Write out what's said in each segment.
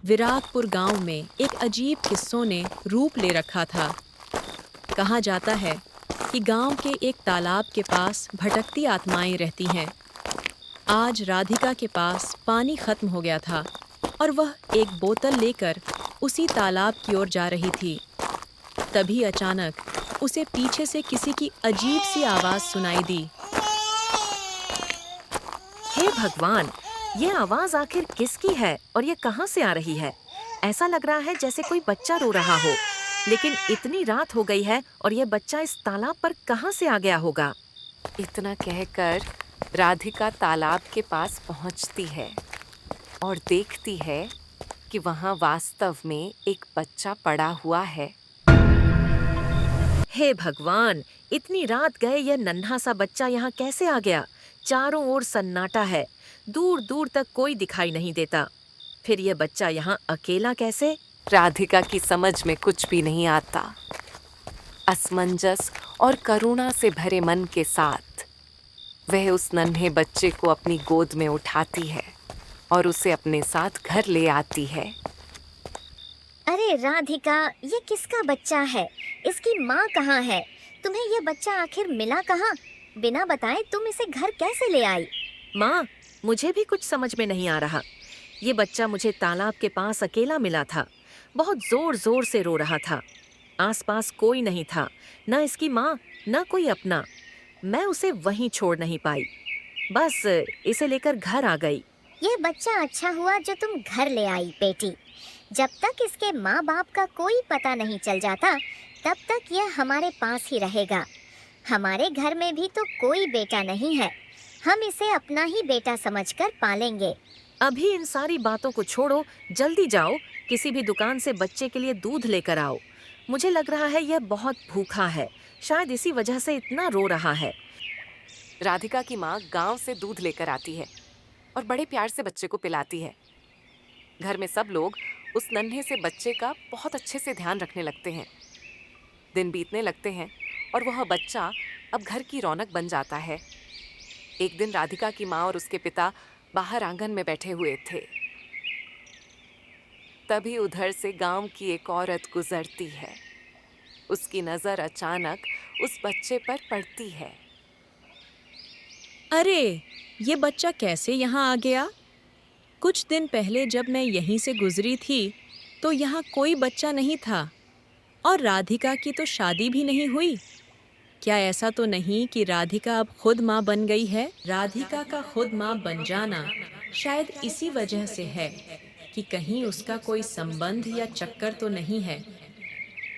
विराटपुर गांव में एक अजीब किस्सों ने रूप ले रखा था। कहा जाता है कि गांव के एक तालाब के पास भटकती आत्माएं रहती हैं। आज राधिका के पास पानी खत्म हो गया था और वह एक बोतल लेकर उसी तालाब की ओर जा रही थी। तभी अचानक उसे पीछे से किसी की अजीब सी आवाज सुनाई दी। हे भगवान, ये आवाज आखिर किसकी है और ये कहाँ से आ रही है? ऐसा लग रहा है जैसे कोई बच्चा रो रहा हो, लेकिन इतनी रात हो गई है और ये बच्चा इस तालाब पर कहाँ से आ गया होगा? इतना कहकर राधिका तालाब के पास पहुँचती है और देखती है कि वहाँ वास्तव में एक बच्चा पड़ा हुआ है। हे भगवान, इतनी रात गए यह नन्हा सा बच्चा यहाँ कैसे आ गया? चारों ओर सन्नाटा है, दूर दूर तक कोई दिखाई नहीं देता। फिर यह बच्चा यहाँ अकेला कैसे? राधिका की समझ में कुछ भी नहीं आता। असमंजस और करुणा से भरे मन के साथ वह उस नन्हे बच्चे को अपनी गोद में उठाती है और उसे अपने साथ घर ले आती है। अरे राधिका, ये किसका बच्चा है? इसकी माँ कहाँ है? तुम्हें ये बच्चा आखिर मिला कहाँ? बिना बताए तुम इसे घर कैसे ले आई? माँ, मुझे भी कुछ समझ में नहीं आ रहा। ये बच्चा मुझे तालाब के पास अकेला मिला था। बहुत जोर जोर से रो रहा था। आसपास कोई नहीं था, न इसकी माँ न कोई अपना। मैं उसे वहीं छोड़ नहीं पाई, बस इसे लेकर घर आ गई। ये बच्चा अच्छा हुआ जो तुम घर ले आई बेटी। जब तक इसके माँ बाप का कोई पता नहीं चल जाता, तब तक यह हमारे पास ही रहेगा। हमारे घर में भी तो कोई बेटा नहीं है, हम इसे अपना ही बेटा समझकर पालेंगे। अभी इन सारी बातों को छोड़ो, जल्दी जाओ, किसी भी दुकान से बच्चे के लिए दूध लेकर आओ। मुझे लग रहा है यह बहुत भूखा है, शायद इसी वजह से इतना रो रहा है। राधिका की माँ गांव से दूध लेकर आती है और बड़े प्यार से बच्चे को पिलाती है। घर में सब लोग उस नन्हे से बच्चे का बहुत अच्छे से ध्यान रखने लगते हैं। दिन बीतने लगते हैं और वह बच्चा अब घर की रौनक बन जाता है। एक दिन राधिका की माँ और उसके पिता बाहर आंगन में बैठे हुए थे। तभी उधर से गांव की एक औरत गुजरती है। उसकी नजर अचानक उस बच्चे पर पड़ती है। अरे, ये बच्चा कैसे यहाँ आ गया? कुछ दिन पहले जब मैं यहीं से गुजरी थी तो यहाँ कोई बच्चा नहीं था और राधिका की तो शादी भी नहीं हुई। क्या ऐसा तो नहीं कि राधिका अब खुद माँ बन गई है? राधिका का खुद माँ बन जाना शायद इसी वजह से है कि कहीं उसका कोई संबंध या चक्कर तो नहीं है।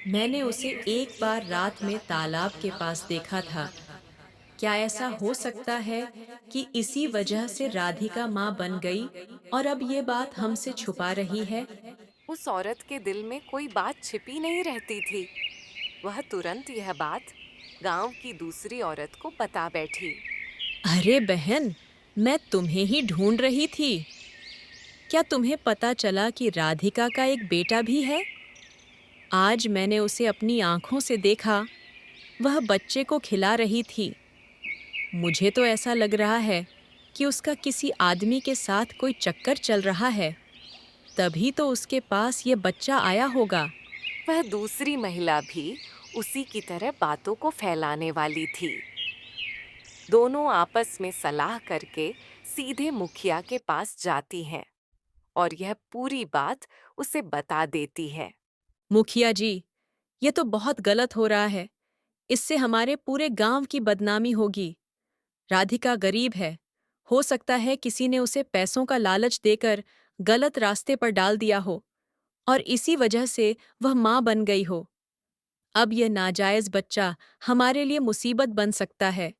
मैंने उसे एक बार रात में तालाब के पास देखा था। क्या ऐसा हो सकता है कि इसी वजह से राधिका माँ बन गई और अब ये बात हमसे छुपा रही है? उस औरत के दिल में कोई बात छिपी नहीं रहती थी। वह तुरंत यह बात गांव की दूसरी औरत को बता बैठी। अरे बहन, मैं तुम्हें ही ढूंढ रही थी। क्या तुम्हें पता चला कि राधिका का एक बेटा भी है? आज मैंने उसे अपनी आंखों से देखा। वह बच्चे को खिला रही थी। मुझे तो ऐसा लग रहा है कि उसका किसी आदमी के साथ कोई चक्कर चल रहा है, तभी तो उसके पास ये बच्चा आया होगा। वह दूसरी महिला भी उसी की तरह बातों को फैलाने वाली थी। दोनों आपस में सलाह करके सीधे मुखिया के पास जाती हैं और यह पूरी बात उसे बता देती है। मुखिया जी, ये तो बहुत गलत हो रहा है। इससे हमारे पूरे गांव की बदनामी होगी। राधिका गरीब है। हो सकता है किसी ने उसे पैसों का लालच देकर गलत रास्ते पर डाल दिया हो और इसी वजह से वह माँ बन गई हो। अब यह नाजायज बच्चा हमारे लिए मुसीबत बन सकता है।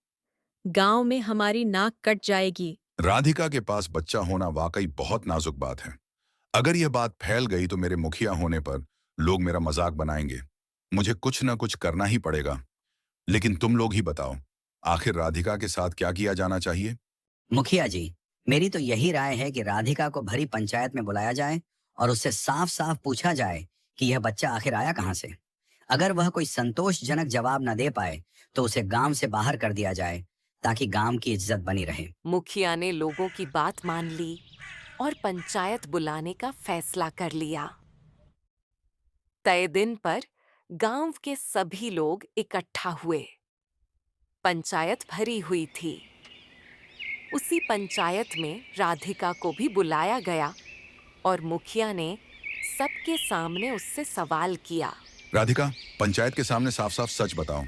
गांव में हमारी नाक कट जाएगी। राधिका के पास बच्चा होना वाकई बहुत नाजुक बात है। अगर यह बात फैल गई तो मेरे मुखिया होने पर लोग मेरा मजाक बनाएंगे। मुझे कुछ ना कुछ करना ही पड़ेगा। लेकिन तुम लोग ही बताओ, आखिर राधिका के साथ क्या किया जाना चाहिए? मुखिया जी, मेरी तो यही राय है कि राधिका को भरी पंचायत में बुलाया जाए और उससे साफ साफ पूछा जाए कि यह बच्चा आखिर आया कहाँ से। अगर वह कोई संतोषजनक जवाब न दे पाए तो उसे गांव से बाहर कर दिया जाए ताकि गांव की इज्जत बनी रहे। मुखिया ने लोगों की बात मान ली और पंचायत बुलाने का फैसला कर लिया। तय दिन पर गांव के सभी लोग इकट्ठा हुए। पंचायत भरी हुई थी। उसी पंचायत में राधिका को भी बुलाया गया और मुखिया ने सबके सामने उससे सवाल किया। राधिका, पंचायत के सामने साफ साफ सच बताओ,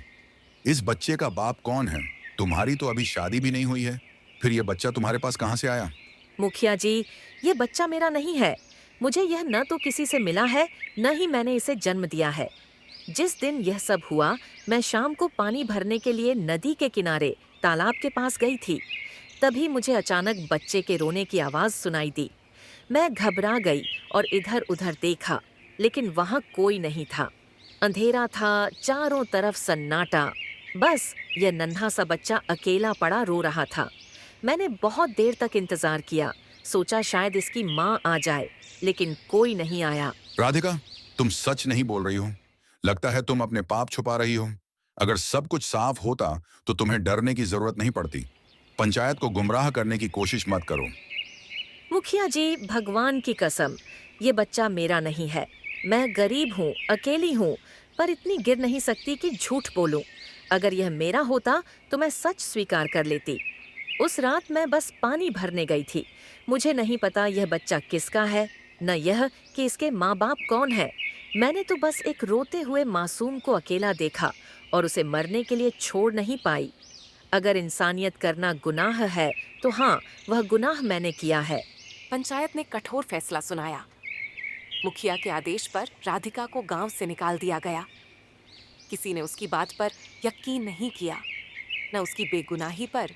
इस बच्चे का बाप कौन है? तुम्हारी तो अभी शादी भी नहीं हुई है, फिर ये बच्चा तुम्हारे पास कहाँ से आया? मुखिया जी, ये बच्चा मेरा नहीं है। मुझे यह न तो किसी से मिला है, न ही मैंने इसे जन्म दिया है। जिस दिन यह सब हुआ, मैं शाम को पानी भरने के लिए नदी के किनारे तालाब के पास गई थी। तभी मुझे अचानक बच्चे के रोने की आवाज़ सुनाई दी। मैं घबरा गई और इधर उधर देखा, लेकिन वहाँ कोई नहीं था। अंधेरा था, चारों तरफ सन्नाटा। बस यह नन्हा सा बच्चा अकेला पड़ा रो रहा था। मैंने बहुत देर तक इंतजार किया, सोचा शायद इसकी माँ आ जाए, लेकिन कोई नहीं आया। राधिका, तुम सच नहीं बोल रही हो। लगता है तुम अपने पाप छुपा रही हो। अगर सब कुछ साफ होता तो तुम्हें डरने की जरूरत नहीं पड़ती। पंचायत को गुमराह करने की कोशिश मत करो। मुखिया जी, भगवान की कसम, ये बच्चा मेरा नहीं है। मैं गरीब हूँ, अकेली हूँ, पर इतनी गिर नहीं सकती कि झूठ बोलूं। अगर यह मेरा होता तो मैं सच स्वीकार कर लेती। उस रात मैं बस पानी भरने गई थी। मुझे नहीं पता यह बच्चा किसका है, न यह कि इसके माँ बाप कौन है। मैंने तो बस एक रोते हुए मासूम को अकेला देखा और उसे मरने के लिए छोड़ नहीं पाई। अगर इंसानियत करना गुनाह है तो हाँ, वह गुनाह मैंने किया है। पंचायत ने कठोर फैसला सुनाया। मुखिया के आदेश पर राधिका को गांव से निकाल दिया गया। किसी ने उसकी बात पर यकीन नहीं किया, न उसकी बेगुनाही पर,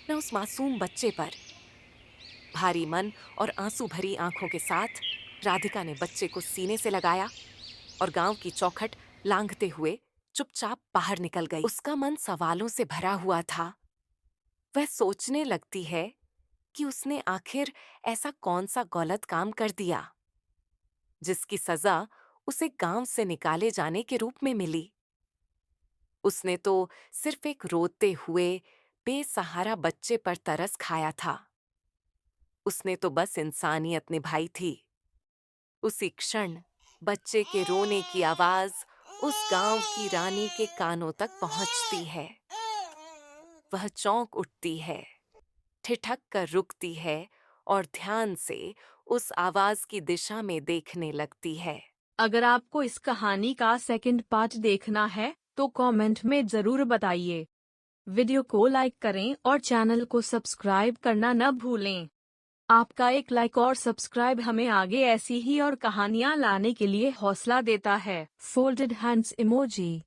न उस मासूम बच्चे पर। भारी मन और आंसू भरी आंखों के साथ राधिका ने बच्चे को सीने से लगाया और गांव की चौखट लांघते हुए चुपचाप बाहर निकल गई। उसका मन सवालों से भरा हुआ था। वह सोचने लगती है कि उसने आखिर ऐसा कौन सा गलत काम कर दिया जिसकी सजा उसे गांव से निकाले जाने के रूप में मिली। उसने तो सिर्फ एक रोते हुए बेसहारा बच्चे पर तरस खाया था। उसने तो बस इंसानियत निभाई थी। उसी क्षण बच्चे के रोने की आवाज उस गांव की रानी के कानों तक पहुंचती है। वह चौंक उठती है, ठिठक कर रुकती है और ध्यान से उस आवाज की दिशा में देखने लगती है। अगर आपको इस कहानी का सेकंड पार्ट देखना है तो कमेंट में जरूर बताइए। वीडियो को लाइक करें और चैनल को सब्सक्राइब करना न भूलें। आपका एक लाइक और सब्सक्राइब हमें आगे ऐसी ही और कहानियाँ लाने के लिए हौसला देता है। Folded hands emoji.